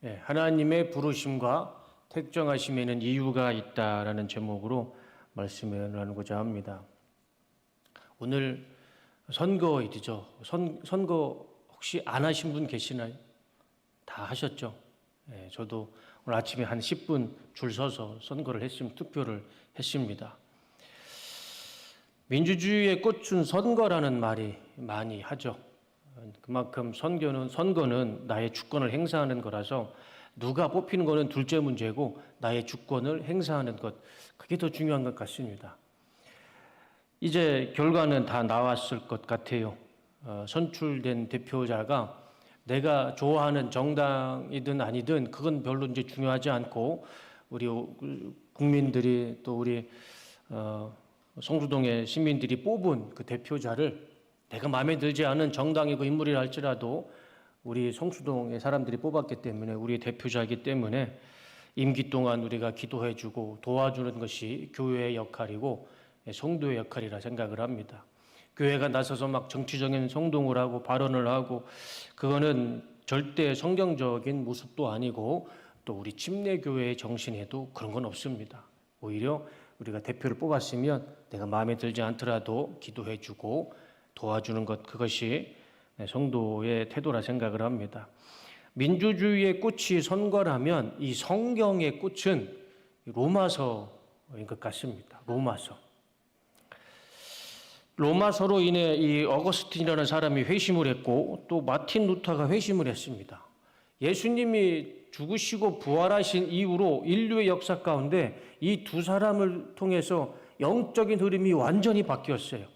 하나님의 부르심과 택정하심에는 이유가 있다라는 제목으로 말씀을 나누고자 합니다. 오늘 선거일이죠. 선거 혹시 안 하신 분 계시나요? 다 하셨죠? 저도 오늘 아침에 한 10분 줄 서서 선거를 했습니다. 투표를 했습니다. 민주주의의 꽃은 선거라는 말이 많이 하죠. 그만큼 선거는 나의 주권을 행사하는 거라서 누가 뽑히는 거는 둘째 문제고 나의 주권을 행사하는 것, 그게 더 중요한 것 같습니다. 이제 결과는 다 나왔을 것 같아요. 선출된 대표자가 내가 좋아하는 정당이든 아니든 그건 별로 이제 중요하지 않고 우리 국민들이 또 우리 성수동의 시민들이 뽑은 그 대표자를 내가 마음에 들지 않은 정당이고 인물이라 할지라도 우리 성수동의 사람들이 뽑았기 때문에 우리의 대표자이기 때문에 임기 동안 우리가 기도해주고 도와주는 것이 교회의 역할이고 성도의 역할이라 생각을 합니다. 교회가 나서서 막 정치적인 성동을 하고 발언을 하고 그거는 절대 성경적인 모습도 아니고 또 우리 침례교회의 정신에도 그런 건 없습니다. 오히려 우리가 대표를 뽑았으면 내가 마음에 들지 않더라도 기도해주고 도와주는 것, 그것이 성도의 태도라 생각을 합니다. 민주주의의 꽃이 선거라면 이 성경의 꽃은 로마서인 것 같습니다. 로마서로 인해 이 어거스틴이라는 사람이 회심을 했고 또 마틴 루터가 회심을 했습니다. 예수님이 죽으시고 부활하신 이후로 인류의 역사 가운데 이 두 사람을 통해서 영적인 흐름이 완전히 바뀌었어요.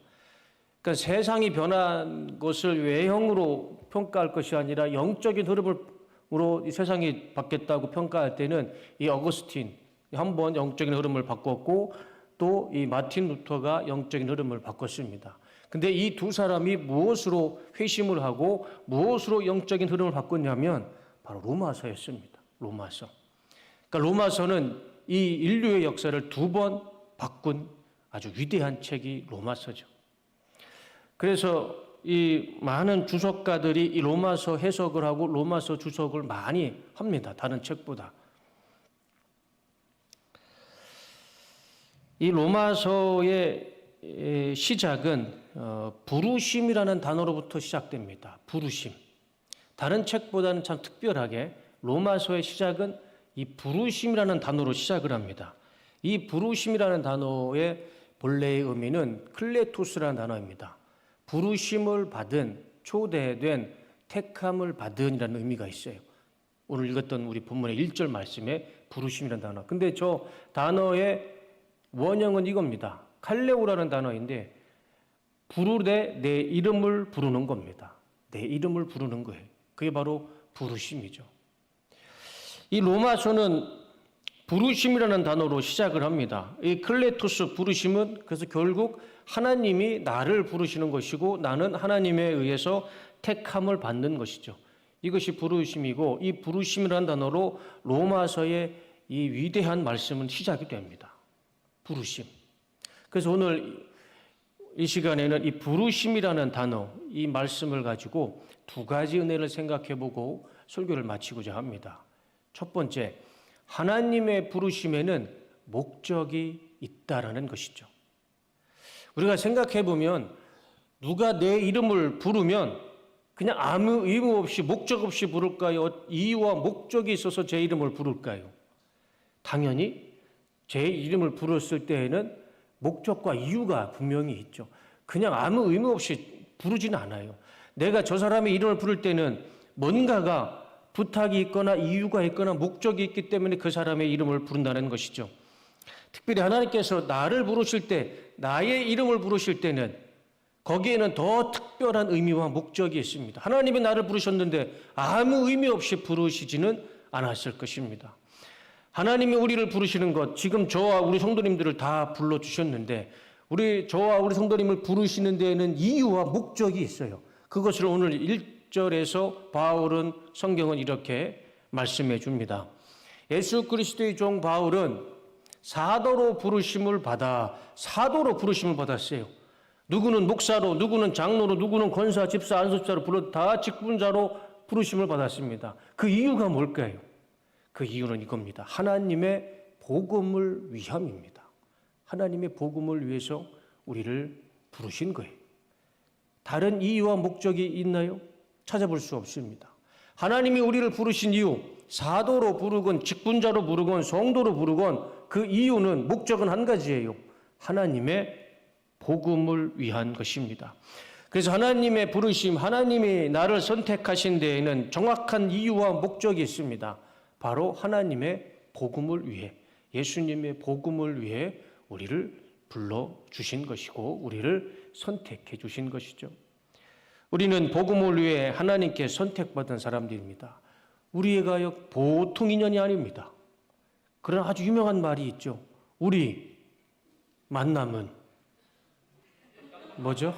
그러니까 세상이 변한 것을 외형으로 평가할 것이 아니라 영적인 흐름으로 이 세상이 바뀌었다고 평가할 때는 이 어거스틴 한번 영적인 흐름을 바꿨고 또 이 마틴 루터가 영적인 흐름을 바꿨습니다. 근데 이 두 사람이 무엇으로 회심을 하고 무엇으로 영적인 흐름을 바꿨냐면 바로 로마서였습니다. 로마서. 그러니까 로마서는 이 인류의 역사를 두 번 바꾼 아주 위대한 책이 로마서죠. 그래서 이 많은 주석가들이 이 로마서 해석을 하고 로마서 주석을 많이 합니다. 다른 책보다. 이 로마서의 시작은 부르심이라는 단어로부터 시작됩니다. 부르심. 다른 책보다는 참 특별하게 로마서의 시작은 이 부르심이라는 단어로 시작을 합니다. 이 부르심이라는 단어의 본래의 의미는 클레토스라는 단어입니다. 부르심을 받은, 초대된, 택함을 받은이라는 의미가 있어요. 오늘 읽었던 우리 본문의 1절 말씀에 부르심이라는 단어. 근데 저 단어의 원형은 이겁니다. 칼레오라는 단어인데 부르되 내 이름을 부르는 겁니다. 내 이름을 부르는 거예요. 그게 바로 부르심이죠. 이 로마서는 부르심이라는 단어로 시작을 합니다. 이 클레토스 부르심은 그래서 결국 하나님이 나를 부르시는 것이고 나는 하나님에 의해서 택함을 받는 것이죠. 이것이 부르심이고 이 부르심이라는 단어로 로마서의 이 위대한 말씀은 시작이 됩니다. 부르심. 그래서 오늘 이 시간에는 이 부르심이라는 단어, 이 말씀을 가지고 두 가지 은혜를 생각해보고 설교를 마치고자 합니다. 첫 번째, 하나님의 부르심에는 목적이 있다라는 것이죠. 우리가 생각해 보면 누가 내 이름을 부르면 그냥 아무 의무 없이 목적 없이 부를까요? 이유와 목적이 있어서 제 이름을 부를까요? 당연히 제 이름을 부르실 때에는 목적과 이유가 분명히 있죠. 그냥 아무 의무 없이 부르지는 않아요. 내가 저 사람의 이름을 부를 때는 뭔가가 부탁이 있거나 이유가 있거나 목적이 있기 때문에 그 사람의 이름을 부른다는 것이죠. 특별히 하나님께서 나를 부르실 때, 나의 이름을 부르실 때는 거기에는 더 특별한 의미와 목적이 있습니다. 하나님이 나를 부르셨는데 아무 의미 없이 부르시지는 않았을 것입니다. 하나님이 우리를 부르시는 것, 지금 저와 우리 성도님들을 다 불러주셨는데 저와 우리 성도님을 부르시는 데에는 이유와 목적이 있어요. 그것을 오늘 1절에서 바울은 성경은 이렇게 말씀해 줍니다. 예수 그리스도의 종 바울은 사도로 부르심을 받았어요. 누구는 목사로, 누구는 장로로, 누구는 권사, 집사, 안수집사로 다 직분자로 부르심을 받았습니다. 그 이유가 뭘까요? 그 이유는 이겁니다. 하나님의 복음을 위함입니다. 하나님의 복음을 위해서 우리를 부르신 거예요. 다른 이유와 목적이 있나요? 찾아볼 수 없습니다. 하나님이 우리를 부르신 이유, 사도로 부르건 직분자로 부르건 성도로 부르건 그 이유는 목적은 한 가지예요. 하나님의 복음을 위한 것입니다. 그래서 하나님의 부르심, 하나님이 나를 선택하신 데에는 정확한 이유와 목적이 있습니다. 바로 하나님의 복음을 위해, 예수님의 복음을 위해 우리를 불러주신 것이고 우리를 선택해 주신 것이죠. 우리는 복음을 위해 하나님께 선택받은 사람들입니다. 우리가 보통 인연이 아닙니다. 그런 아주 유명한 말이 있죠. 우리 만남은 뭐죠?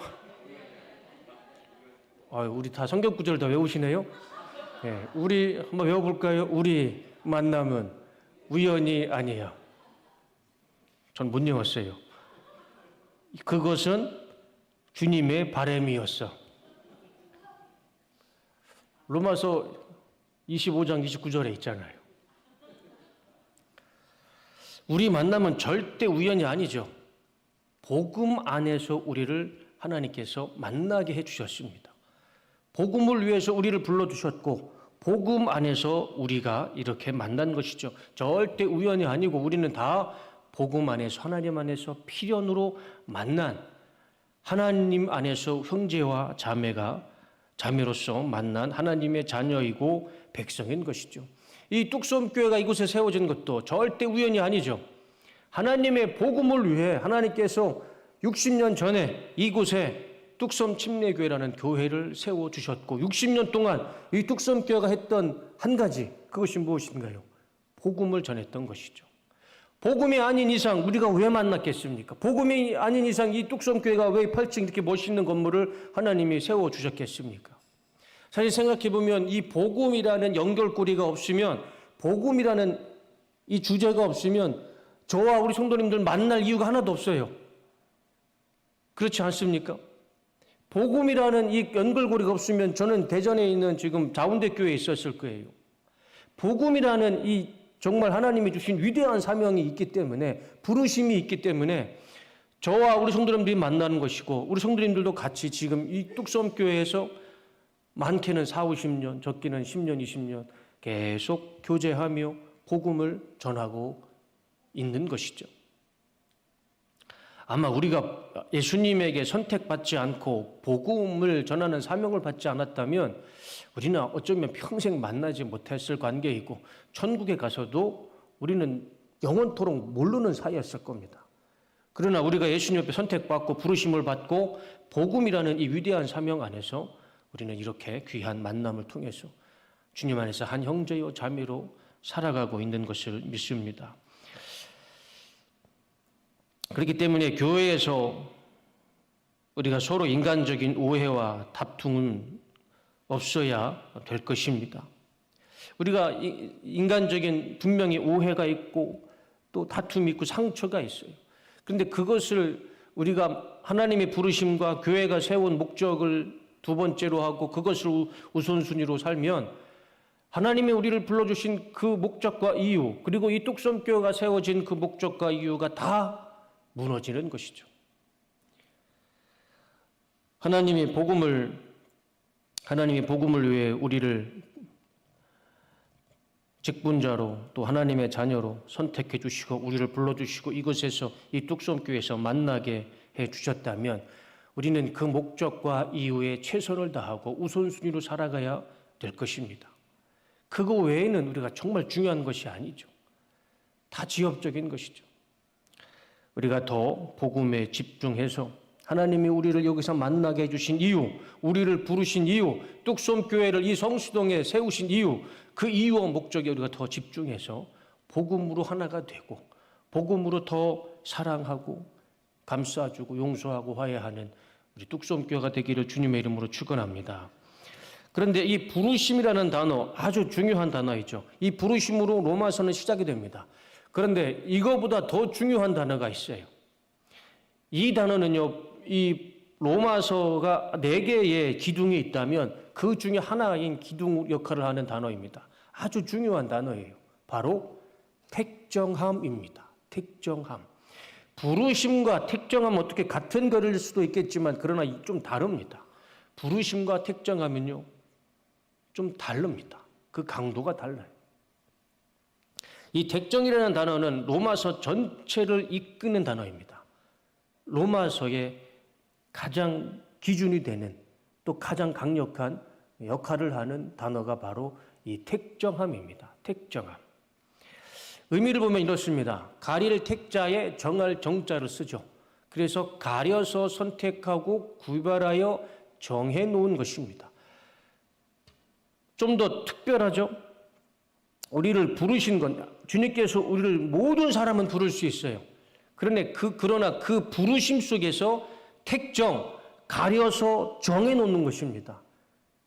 우리 다 성경 구절 다 외우시네요. 네, 우리 한번 외워볼까요? 우리 만남은 우연이 아니에요. 전 못 외웠어요. 그것은 주님의 바람이었어. 로마서 25장 29절에 있잖아요. 우리 만남은 절대 우연이 아니죠. 복음 안에서 우리를 하나님께서 만나게 해주셨습니다. 복음을 위해서 우리를 불러주셨고 복음 안에서 우리가 이렇게 만난 것이죠. 절대 우연이 아니고 우리는 다 복음 안에서 하나님 안에서 필연으로 만난 하나님 안에서 형제와 자매로서 만난 하나님의 자녀이고 백성인 것이죠. 이 뚝섬교회가 이곳에 세워진 것도 절대 우연이 아니죠. 하나님의 복음을 위해 하나님께서 60년 전에 이곳에 뚝섬 침례교회라는 교회를 세워주셨고 60년 동안 이 뚝섬교회가 했던 한 가지, 그것이 무엇인가요? 복음을 전했던 것이죠. 복음이 아닌 이상 우리가 왜 만났겠습니까? 복음이 아닌 이상 이 뚝섬교회가 왜 8층 이렇게 멋있는 건물을 하나님이 세워주셨겠습니까? 사실 생각해보면 이 복음이라는 연결고리가 없으면, 복음이라는 이 주제가 없으면 저와 우리 성도님들 만날 이유가 하나도 없어요. 그렇지 않습니까? 복음이라는 이 연결고리가 없으면 저는 대전에 있는 지금 자운대교회에 있었을 거예요. 복음이라는 이 정말 하나님이 주신 위대한 사명이 있기 때문에, 부르심이 있기 때문에 저와 우리 성도님들이 만나는 것이고 우리 성도님들도 같이 지금 이 뚝섬교회에서 많게는 4, 50년, 적게는 10년, 20년 계속 교제하며 복음을 전하고 있는 것이죠. 아마 우리가 예수님에게 선택받지 않고 복음을 전하는 사명을 받지 않았다면 우리는 어쩌면 평생 만나지 못했을 관계이고 천국에 가서도 우리는 영원토록 모르는 사이였을 겁니다. 그러나 우리가 예수님 앞에 선택받고 부르심을 받고 복음이라는 이 위대한 사명 안에서 우리는 이렇게 귀한 만남을 통해서 주님 안에서 한 형제요 자매로 살아가고 있는 것을 믿습니다. 그렇기 때문에 교회에서 우리가 서로 인간적인 오해와 다툼은 없어야 될 것입니다. 우리가 인간적인 분명히 오해가 있고 또 다툼이 있고 상처가 있어요. 그런데 그것을 우리가 하나님의 부르심과 교회가 세운 목적을 두 번째로 하고 그것을 우선순위로 살면 하나님이 우리를 불러주신 그 목적과 이유, 그리고 이 뚝섬교회가 세워진 그 목적과 이유가 다 무너지는 것이죠. 하나님의 복음을 위해 우리를 직분자로 또 하나님의 자녀로 선택해 주시고 우리를 불러주시고 이곳에서 이 뚝섬교회에서 만나게 해 주셨다면 우리는 그 목적과 이유에 최선을 다하고 우선순위로 살아가야 될 것입니다. 그거 외에는 우리가 정말 중요한 것이 아니죠. 다 지엽적인 것이죠. 우리가 더 복음에 집중해서 하나님이 우리를 여기서 만나게 해주신 이유, 우리를 부르신 이유, 뚝섬교회를 이 성수동에 세우신 이유, 그 이유와 목적에 우리가 더 집중해서 복음으로 하나가 되고 복음으로 더 사랑하고 감싸주고 용서하고 화해하는 우리 뚝섬교회가 되기를 주님의 이름으로 축원합니다. 그런데 이 부르심이라는 단어 아주 중요한 단어이죠. 이 부르심으로 로마서는 시작이 됩니다. 그런데 이거보다 더 중요한 단어가 있어요. 이 단어는요, 이 로마서가 4개의 기둥이 있다면 그 중에 하나인 기둥 역할을 하는 단어입니다. 아주 중요한 단어예요. 바로 택정함입니다. 택정함. 부르심과 택정함은 어떻게 같은 거릴 수도 있겠지만 그러나 좀 다릅니다. 부르심과 택정함은요, 좀 다릅니다. 그 강도가 달라요. 이 택정이라는 단어는 로마서 전체를 이끄는 단어입니다. 로마서의 가장 기준이 되는 또 가장 강력한 역할을 하는 단어가 바로 이 택정함입니다. 택정함. 의미를 보면 이렇습니다. 가릴 택자에 정할 정자를 쓰죠. 그래서 가려서 선택하고 구별하여 정해 놓은 것입니다. 좀 더 특별하죠? 우리를 부르신 건 주님께서 우리를 모든 사람은 부를 수 있어요. 그러나 그 부르심 속에서 택정, 가려서 정해 놓는 것입니다.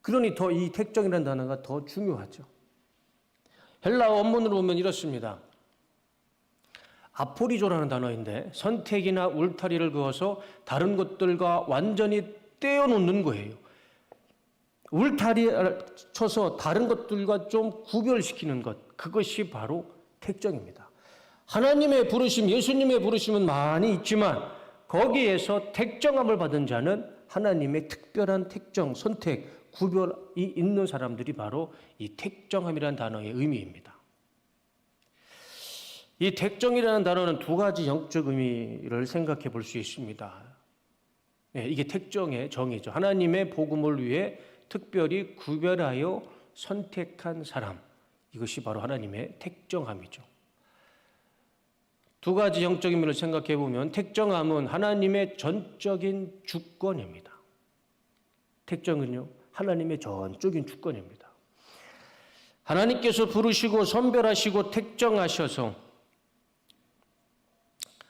그러니 더 이 택정이라는 단어가 더 중요하죠. 헬라어 원문으로 보면 이렇습니다. 아포리조라는 단어인데 선택이나 울타리를 그어서 다른 것들과 완전히 떼어놓는 거예요. 울타리를 쳐서 다른 것들과 좀 구별시키는 것, 그것이 바로 택정입니다. 하나님의 부르심, 예수님의 부르심은 많이 있지만 거기에서 택정함을 받은 자는 하나님의 특별한 택정, 선택, 구별이 있는 사람들이 바로 이 택정함이라는 단어의 의미입니다. 이 택정이라는 단어는 두 가지 영적 의미를 생각해 볼 수 있습니다. 이게 택정의 정의죠. 하나님의 복음을 위해 특별히 구별하여 선택한 사람, 이것이 바로 하나님의 택정함이죠. 두 가지 영적 의미를 생각해 보면 택정함은 하나님의 전적인 주권입니다. 택정은요, 하나님의 전적인 주권입니다. 하나님께서 부르시고 선별하시고 택정하셔서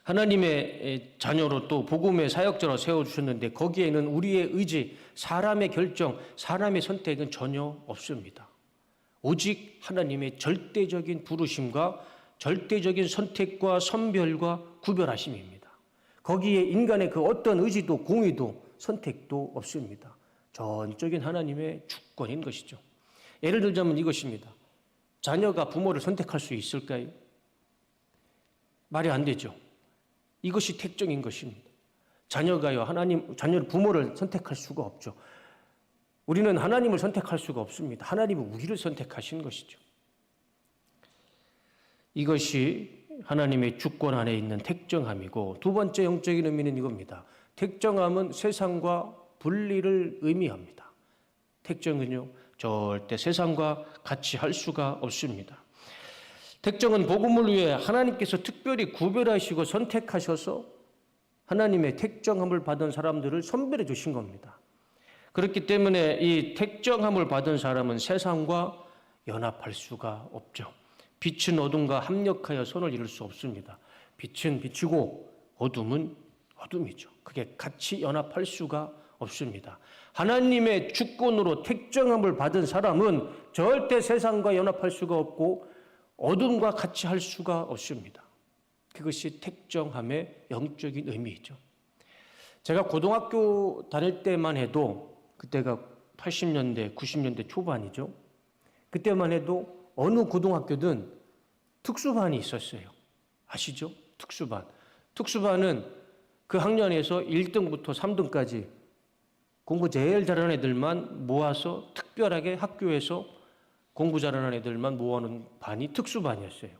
하나님의 자녀로 또 복음의 사역자로 세워주셨는데 거기에는 우리의 의지, 사람의 결정, 사람의 선택은 전혀 없습니다. 오직 하나님의 절대적인 부르심과 절대적인 선택과 선별과 구별하심입니다. 거기에 인간의 그 어떤 의지도 공의도 선택도 없습니다. 전적인 하나님의 주권인 것이죠. 예를 들자면 이것입니다. 자녀가 부모를 선택할 수 있을까요? 말이 안 되죠. 이것이 택정인 것입니다. 자녀가요, 자녀를 부모를 선택할 수가 없죠. 우리는 하나님을 선택할 수가 없습니다. 하나님은 우리를 선택하신 것이죠. 이것이 하나님의 주권 안에 있는 택정함이고, 두 번째 영적인 의미는 이겁니다. 택정함은 세상과 분리를 의미합니다. 택정은요, 절대 세상과 같이 할 수가 없습니다. 택정은 복음을 위해 하나님께서 특별히 구별하시고 선택하셔서 하나님의 택정함을 받은 사람들을 선별해 주신 겁니다. 그렇기 때문에 이 택정함을 받은 사람은 세상과 연합할 수가 없죠. 빛은 어둠과 합력하여 선을 이룰 수 없습니다. 빛은 빛이고 어둠은 어둠이죠. 그게 같이 연합할 수가 없습니다. 하나님의 주권으로 택정함을 받은 사람은 절대 세상과 연합할 수가 없고 어둠과 같이 할 수가 없습니다. 그것이 택정함의 영적인 의미이죠. 제가 고등학교 다닐 때만 해도, 그때가 80년대, 90년대 초반이죠. 그때만 해도 어느 고등학교든 특수반이 있었어요. 아시죠? 특수반. 특수반은 그 학년에서 1등부터 3등까지 공부 제일 잘하는 애들만 모아서 특별하게 학교에서 공부 잘하는 애들만 모아놓은 반이 특수반이었어요.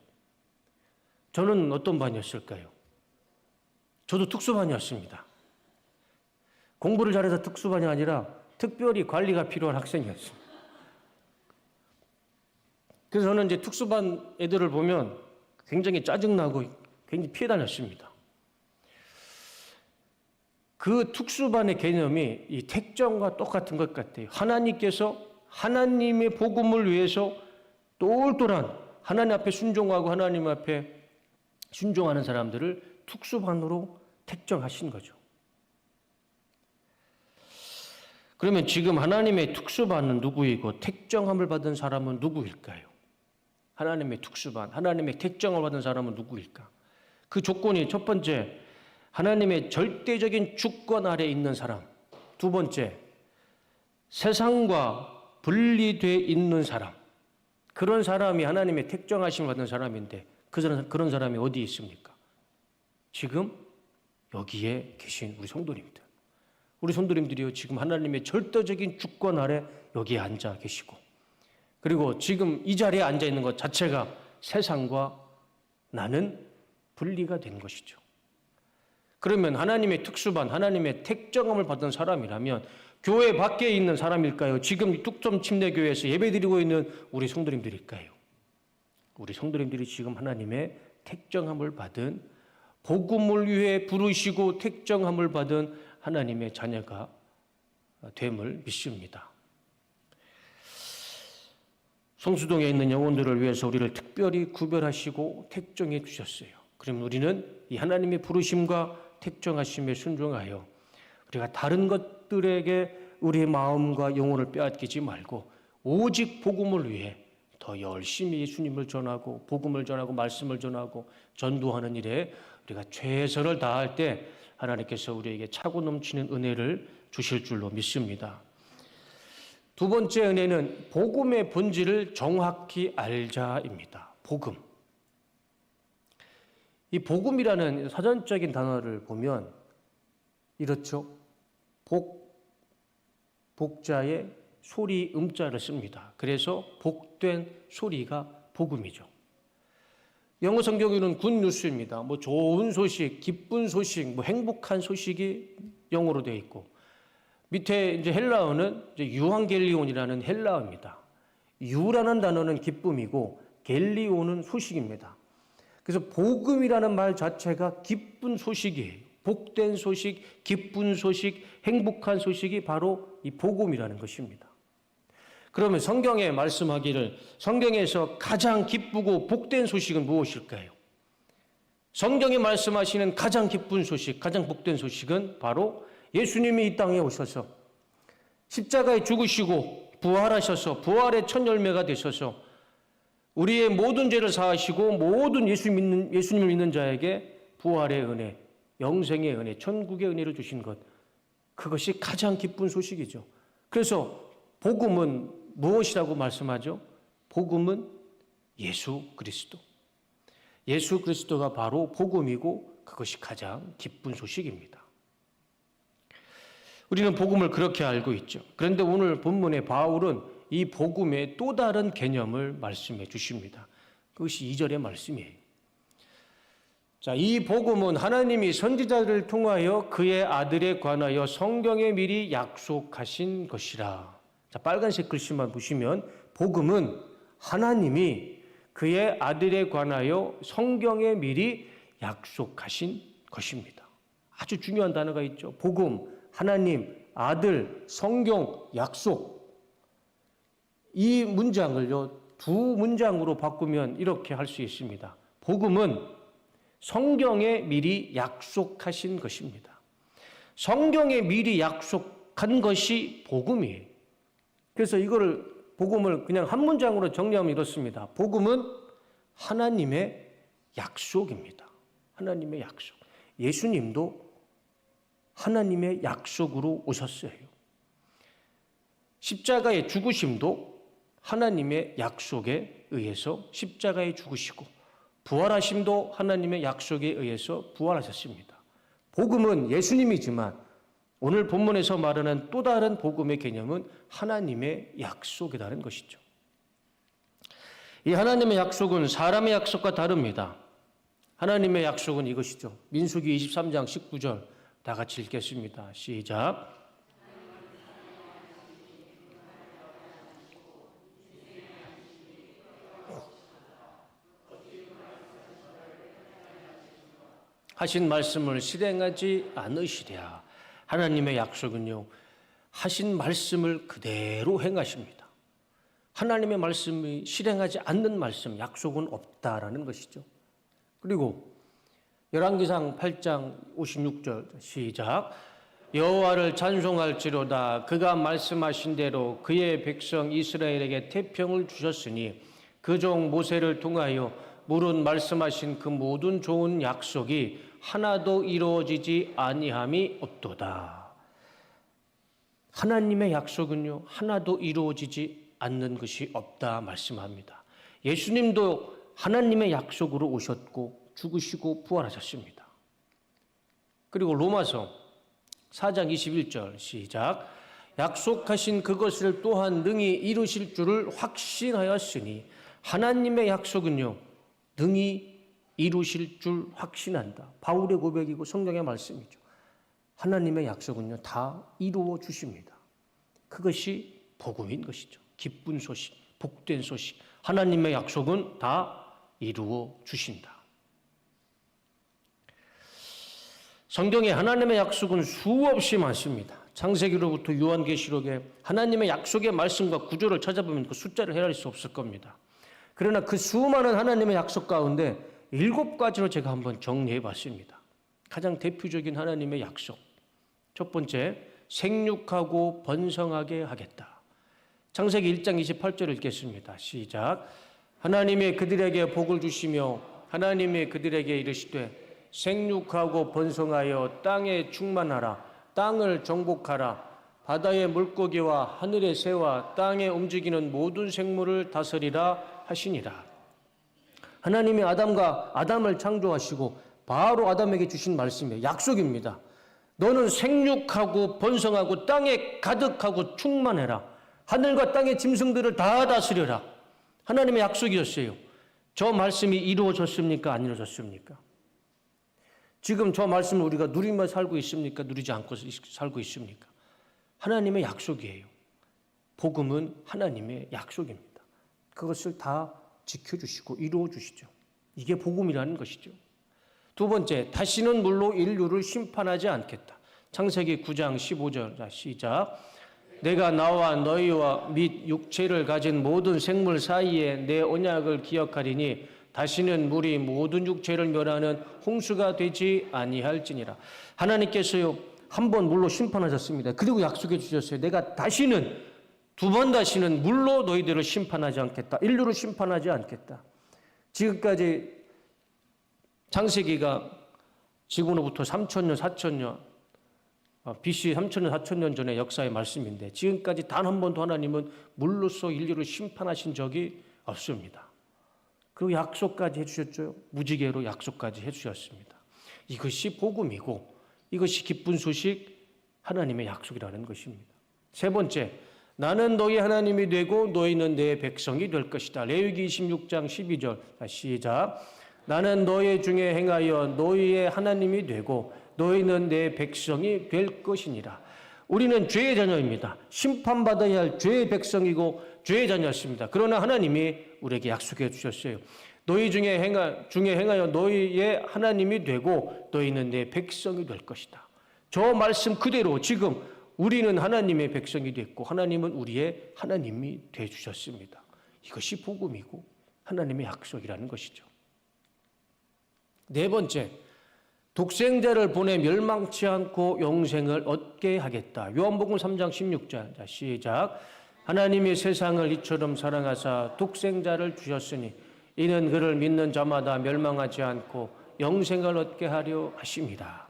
저는 어떤 반이었을까요? 저도 특수반이었습니다. 공부를 잘해서 특수반이 아니라 특별히 관리가 필요한 학생이었습니다. 그래서 저는 이제 특수반 애들을 보면 굉장히 짜증나고 굉장히 피해 다녔습니다. 그 특수반의 개념이 이 택정과 똑같은 것 같아요. 하나님께서 하나님의 복음을 위해서 똘똘한 하나님 앞에 순종하고 하나님 앞에 순종하는 사람들을 특수반으로 택정하신 거죠. 그러면 지금 하나님의 특수반은 누구이고 택정함을 받은 사람은 누구일까요? 하나님의 특수반, 하나님의 택정을 받은 사람은 누구일까? 그 조건이 첫 번째, 하나님의 절대적인 주권 아래 있는 사람. 두 번째, 세상과 분리되어 있는 사람. 그런 사람이 하나님의 택정하심을 받은 사람인데 그런 사람이 어디 있습니까? 지금 여기에 계신 우리 성도님들. 우리 성도님들이요, 지금 하나님의 절대적인 주권 아래 여기에 앉아 계시고, 그리고 지금 이 자리에 앉아 있는 것 자체가 세상과 나는 분리가 된 것이죠. 그러면 하나님의 특수반, 하나님의 택정함을 받은 사람이라면 교회 밖에 있는 사람일까요? 지금 뚝섬 침례교회에서 예배드리고 있는 우리 성도님들일까요? 우리 성도님들이 지금 하나님의 택정함을 받은, 복음을 위해 부르시고 택정함을 받은 하나님의 자녀가 됨을 믿습니다. 성수동에 있는 영혼들을 위해서 우리를 특별히 구별하시고 택정해 주셨어요. 그럼 우리는 이 하나님의 부르심과 택정하심에 순종하여 우리가 다른 것들에게 우리의 마음과 영혼을 빼앗기지 말고 오직 복음을 위해 더 열심히 예수님을 전하고 복음을 전하고 말씀을 전하고 전도하는 일에 우리가 최선을 다할 때 하나님께서 우리에게 차고 넘치는 은혜를 주실 줄로 믿습니다. 두 번째 은혜는 복음의 본질을 정확히 알자입니다. 복음. 이 복음이라는 사전적인 단어를 보면 이렇죠. 복자의 소리 음자를 씁니다. 그래서 복된 소리가 복음이죠. 영어 성경에는 굿뉴스입니다. 좋은 소식, 기쁜 소식, 행복한 소식이 영어로 되어 있고, 밑에 이제 헬라어는 이제 유앙겔리온이라는 헬라어입니다. 유라는 단어는 기쁨이고 겔리온은 소식입니다. 그래서 복음이라는 말 자체가 기쁜 소식이에요. 복된 소식, 기쁜 소식, 행복한 소식이 바로 이 복음이라는 것입니다. 그러면 성경에 말씀하기를 성경에서 가장 기쁘고 복된 소식은 무엇일까요? 성경에 말씀하시는 가장 기쁜 소식, 가장 복된 소식은 바로 예수님이 이 땅에 오셔서 십자가에 죽으시고 부활하셔서 부활의 첫 열매가 되셔서 우리의 모든 죄를 사하시고 모든 예수님을 믿는 자에게 부활의 은혜, 영생의 은혜, 천국의 은혜를 주신 것, 그것이 가장 기쁜 소식이죠. 그래서 복음은 무엇이라고 말씀하죠? 복음은 예수 그리스도. 예수 그리스도가 바로 복음이고 그것이 가장 기쁜 소식입니다. 우리는 복음을 그렇게 알고 있죠. 그런데 오늘 본문의 바울은 이 복음의 또 다른 개념을 말씀해 주십니다. 그것이 2절의 말씀이에요. 자, 이 복음은 하나님이 선지자들을 통하여 그의 아들에 관하여 성경에 미리 약속하신 것이라. 자, 빨간색 글씨만 보시면 복음은 하나님이 그의 아들에 관하여 성경에 미리 약속하신 것입니다. 아주 중요한 단어가 있죠. 복음, 하나님, 아들, 성경, 약속. 이 문장을요, 두 문장으로 바꾸면 이렇게 할 수 있습니다. 복음은 성경에 미리 약속하신 것입니다. 성경에 미리 약속한 것이 복음이에요. 그래서 복음을 그냥 한 문장으로 정리하면 이렇습니다. 복음은 하나님의 약속입니다. 하나님의 약속. 예수님도 하나님의 약속으로 오셨어요. 십자가의 죽으심도 하나님의 약속에 의해서 십자가에 죽으시고 부활하심도 하나님의 약속에 의해서 부활하셨습니다. 복음은 예수님이지만 오늘 본문에서 말하는 또 다른 복음의 개념은 하나님의 약속이라는 것이죠. 이 하나님의 약속은 사람의 약속과 다릅니다. 하나님의 약속은 이것이죠. 민수기 23장 19절 다 같이 읽겠습니다. 시작. 하신 말씀을 실행하지 않으시랴. 하나님의 약속은요, 하신 말씀을 그대로 행하십니다. 하나님의 말씀이 실행하지 않는 말씀, 약속은 없다라는 것이죠. 그리고 열왕기상 8장 56절 시작. 여호와를 찬송할지로다. 그가 말씀하신 대로 그의 백성 이스라엘에게 태평을 주셨으니 그 종 모세를 통하여 물은 말씀하신 그 모든 좋은 약속이 하나도 이루어지지 아니함이 없도다. 하나님의 약속은요, 하나도 이루어지지 않는 것이 없다 말씀합니다. 예수님도 하나님의 약속으로 오셨고 죽으시고 부활하셨습니다. 그리고 로마서 4장 21절 시작. 약속하신 그것을 또한 능히 이루실 줄을 확신하였으니 하나님의 약속은요 능히 이루실 줄 확신한다. 바울의 고백이고 성경의 말씀이죠. 하나님의 약속은요 다 이루어 주십니다. 그것이 복음인 것이죠. 기쁜 소식, 복된 소식. 하나님의 약속은 다 이루어 주신다. 성경에 하나님의 약속은 수없이 많습니다. 창세기로부터 요한계시록에 하나님의 약속의 말씀과 구조를 찾아보면 그 숫자를 헤아릴 수 없을 겁니다. 그러나 그 수많은 하나님의 약속 가운데 7가지로 제가 한번 정리해 봤습니다. 가장 대표적인 하나님의 약속. 첫 번째, 생육하고 번성하게 하겠다. 창세기 1장 28절을 읽겠습니다. 시작. 하나님이 그들에게 복을 주시며 하나님이 그들에게 이르시되 생육하고 번성하여 땅에 충만하라. 땅을 정복하라. 바다의 물고기와 하늘의 새와 땅에 움직이는 모든 생물을 다스리라 하시니라. 하나님이 아담을 창조하시고 바로 아담에게 주신 말씀이에요. 약속입니다. 너는 생육하고 번성하고 땅에 가득하고 충만해라. 하늘과 땅의 짐승들을 다 다스려라. 하나님의 약속이었어요. 저 말씀이 이루어졌습니까? 안 이루어졌습니까? 지금 저 말씀을 우리가 누리며 살고 있습니까? 누리지 않고 살고 있습니까? 하나님의 약속이에요. 복음은 하나님의 약속입니다. 그것을 다 지켜주시고 이루어주시죠. 이게 복음이라는 것이죠. 두 번째, 다시는 물로 인류를 심판하지 않겠다. 창세기 9장 15절. 자, 시작. 내가 나와 너희와 및 육체를 가진 모든 생물 사이에 내 언약을 기억하리니 다시는 물이 모든 육체를 멸하는 홍수가 되지 아니할지니라. 하나님께서요 한 번 물로 심판하셨습니다. 그리고 약속해 주셨어요. 내가 다시는 두 번 다시는 물로 너희들을 심판하지 않겠다. 인류를 심판하지 않겠다. 지금까지 창세기가 지금으로부터 3,000년, 4,000년 BC 3,000년, 4,000년 전의 역사의 말씀인데 지금까지 단 한 번도 하나님은 물로써 인류를 심판하신 적이 없습니다. 그리고 약속까지 해주셨죠. 무지개로 약속까지 해주셨습니다. 이것이 복음이고 이것이 기쁜 소식 하나님의 약속이라는 것입니다. 세 번째, 나는 너희 하나님이 되고 너희는 내 백성이 될 것이다. 레위기 26장 12절 시작. 나는 너희 중에 행하여 너희의 하나님이 되고 너희는 내 백성이 될 것이니라. 우리는 죄의 자녀입니다. 심판받아야 할 죄의 백성이고 죄의 자녀였습니다. 그러나 하나님이 우리에게 약속해 주셨어요. 너희 중에 행하여 너희의 하나님이 되고 너희는 내 백성이 될 것이다. 저 말씀 그대로 지금 우리는 하나님의 백성이 됐고 하나님은 우리의 하나님이 돼 주셨습니다. 이것이 복음이고 하나님의 약속이라는 것이죠. 네 번째, 독생자를 보내 멸망치 않고 영생을 얻게 하겠다. 요한복음 3장 16절. 자, 시작. 하나님이 세상을 이처럼 사랑하사 독생자를 주셨으니 이는 그를 믿는 자마다 멸망하지 않고 영생을 얻게 하려 하심이라.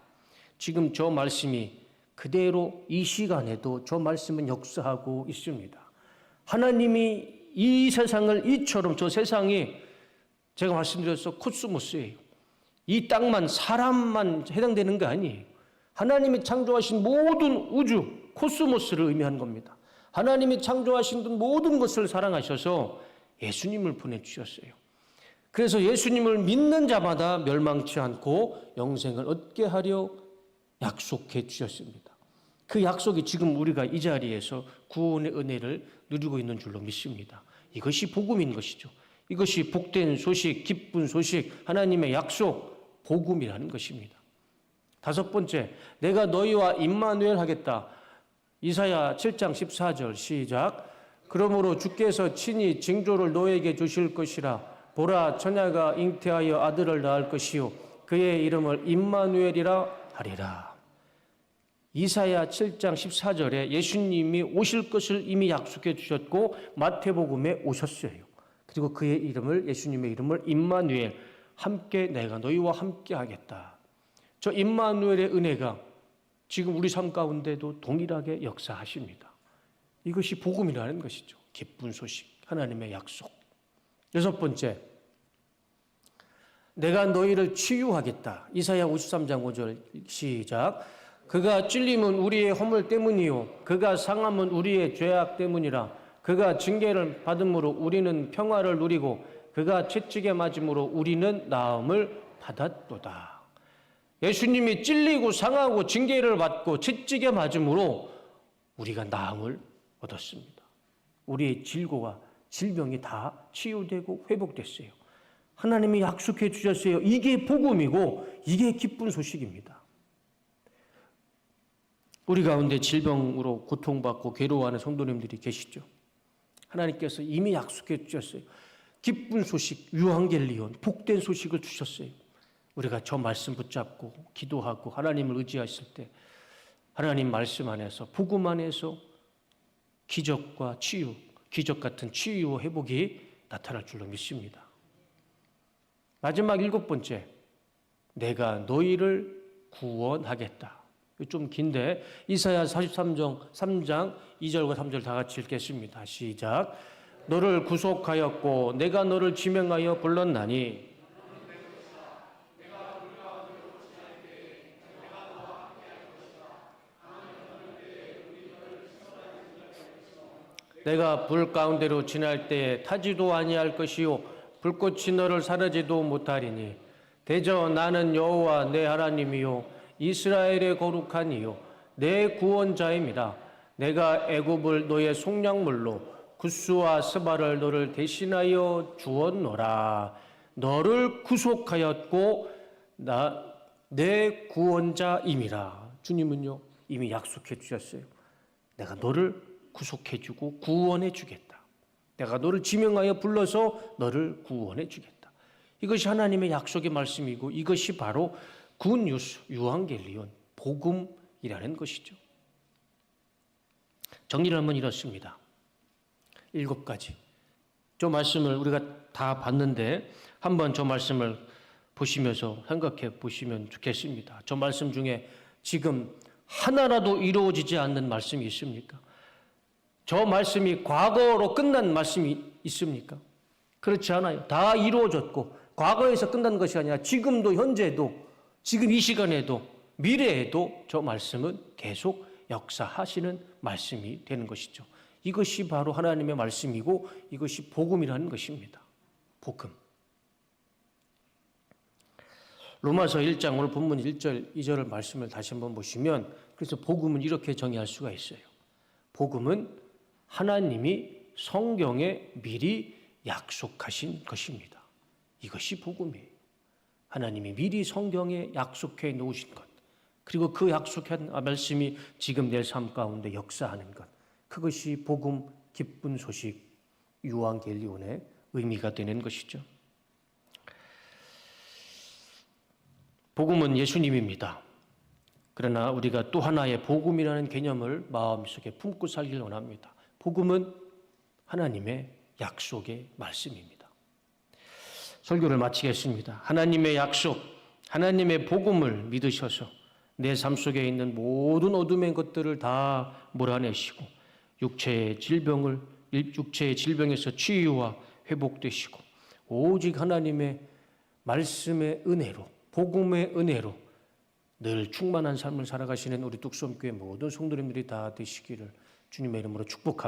지금 저 말씀이 그대로 이 시간에도 저 말씀은 역사하고 있습니다. 하나님이 이 세상을 이처럼 저 세상이 제가 말씀드렸어 코스모스예요. 이 땅만 사람만 해당되는 게 아니에요. 하나님이 창조하신 모든 우주 코스모스를 의미하는 겁니다. 하나님이 창조하신 모든 것을 사랑하셔서 예수님을 보내주셨어요. 그래서 예수님을 믿는 자마다 멸망치 않고 영생을 얻게 하려 약속해 주셨습니다. 그 약속이 지금 우리가 이 자리에서 구원의 은혜를 누리고 있는 줄로 믿습니다. 이것이 복음인 것이죠. 이것이 복된 소식, 기쁜 소식, 하나님의 약속, 복음이라는 것입니다. 다섯 번째, 내가 너희와 임마누엘 하겠다. 이사야 7장 14절 시작. 그러므로 주께서 친히 징조를 너에게 주실 것이라. 보라, 처녀가 잉태하여 아들을 낳을 것이요 그의 이름을 임마누엘이라 하리라. 이사야 7장 14절에 예수님이 오실 것을 이미 약속해 주셨고 마태복음에 오셨어요. 그리고 그의 이름을, 예수님의 이름을 임마누엘, 함께 내가 너희와 함께 하겠다. 저 임마누엘의 은혜가 지금 우리 삶 가운데도 동일하게 역사하십니다. 이것이 복음이라는 것이죠. 기쁜 소식, 하나님의 약속. 여섯 번째, 내가 너희를 치유하겠다. 이사야 53장 5절 시작. 그가 찔림은 우리의 허물 때문이요 그가 상함은 우리의 죄악 때문이라. 그가 징계를 받음으로 우리는 평화를 누리고 그가 채찍에 맞음으로 우리는 나음을 받았도다. 예수님이 찔리고 상하고 징계를 받고 채찍에 맞음으로 우리가 나음을 얻었습니다. 우리의 질고와 질병이 다 치유되고 회복됐어요. 하나님이 약속해 주셨어요. 이게 복음이고 이게 기쁜 소식입니다. 우리 가운데 질병으로 고통받고 괴로워하는 성도님들이 계시죠. 하나님께서 이미 약속해 주셨어요. 기쁜 소식, 유앙겔리온, 복된 소식을 주셨어요. 우리가 저 말씀 붙잡고 기도하고 하나님을 의지했을 때 하나님 말씀 안에서 복음 안에서 기적과 치유, 기적 같은 치유와 회복이 나타날 줄로 믿습니다. 마지막 일곱 번째, 내가 너희를 구원하겠다. 좀 긴데 이사야 43장 2절과 3절 다 같이 읽겠습니다. 시작. 너를 구속하였고 내가 너를 지명하여 불렀나니 내가 불 가운데로 지날 때에 타지도 아니할 것이요 불꽃이 너를 사르지도 못하리니 대저 나는 여호와 내 하나님이요 이스라엘의 거룩한 이요 내 구원자입니다. 내가 애굽을 너의 속량물로 구스와 스바를 너를 대신하여 주었노라. 너를 구속하였고 내 구원자임이라. 주님은요 이미 약속해 주셨어요. 내가 너를 구속해 주고 구원해 주겠다. 내가 너를 지명하여 불러서 너를 구원해 주겠다. 이것이 하나님의 약속의 말씀이고 이것이 바로 굿뉴스, 유앙겔리온, 복음이라는 것이죠. 정리를 하면 이렇습니다. 7가지. 저 말씀을 우리가 다 봤는데 한번 저 말씀을 보시면서 생각해 보시면 좋겠습니다. 저 말씀 중에 지금 하나라도 이루어지지 않는 말씀이 있습니까? 저 말씀이 과거로 끝난 말씀이 있습니까? 그렇지 않아요. 다 이루어졌고 과거에서 끝난 것이 아니라 지금도 현재도 지금 이 시간에도 미래에도 저 말씀은 계속 역사하시는 말씀이 되는 것이죠. 이것이 바로 하나님의 말씀이고 이것이 복음이라는 것입니다. 복음. 로마서 1장 오늘 본문 1절 2절을 말씀을 다시 한번 보시면 그래서 복음은 이렇게 정의할 수가 있어요. 복음은 하나님이 성경에 미리 약속하신 것입니다. 이것이 복음이에요. 하나님이 미리 성경에 약속해 놓으신 것, 그리고 그 약속한 말씀이 지금 내 삶 가운데 역사하는 것, 그것이 복음, 기쁜 소식, 유앙겔리온의 의미가 되는 것이죠. 복음은 예수님입니다. 그러나 우리가 또 하나의 복음이라는 개념을 마음속에 품고 살길 원합니다. 복음은 하나님의 약속의 말씀입니다. 설교를 마치겠습니다. 하나님의 약속, 하나님의 복음을 믿으셔서 내 삶 속에 있는 모든 어둠의 것들을 다 몰아내시고 육체의 질병에서 치유와 회복되시고 오직 하나님의 말씀의 은혜로, 복음의 은혜로 늘 충만한 삶을 살아가시는 우리 뚝섬교회 모든 성도님들이 다 되시기를 주님의 이름으로 축복합니다.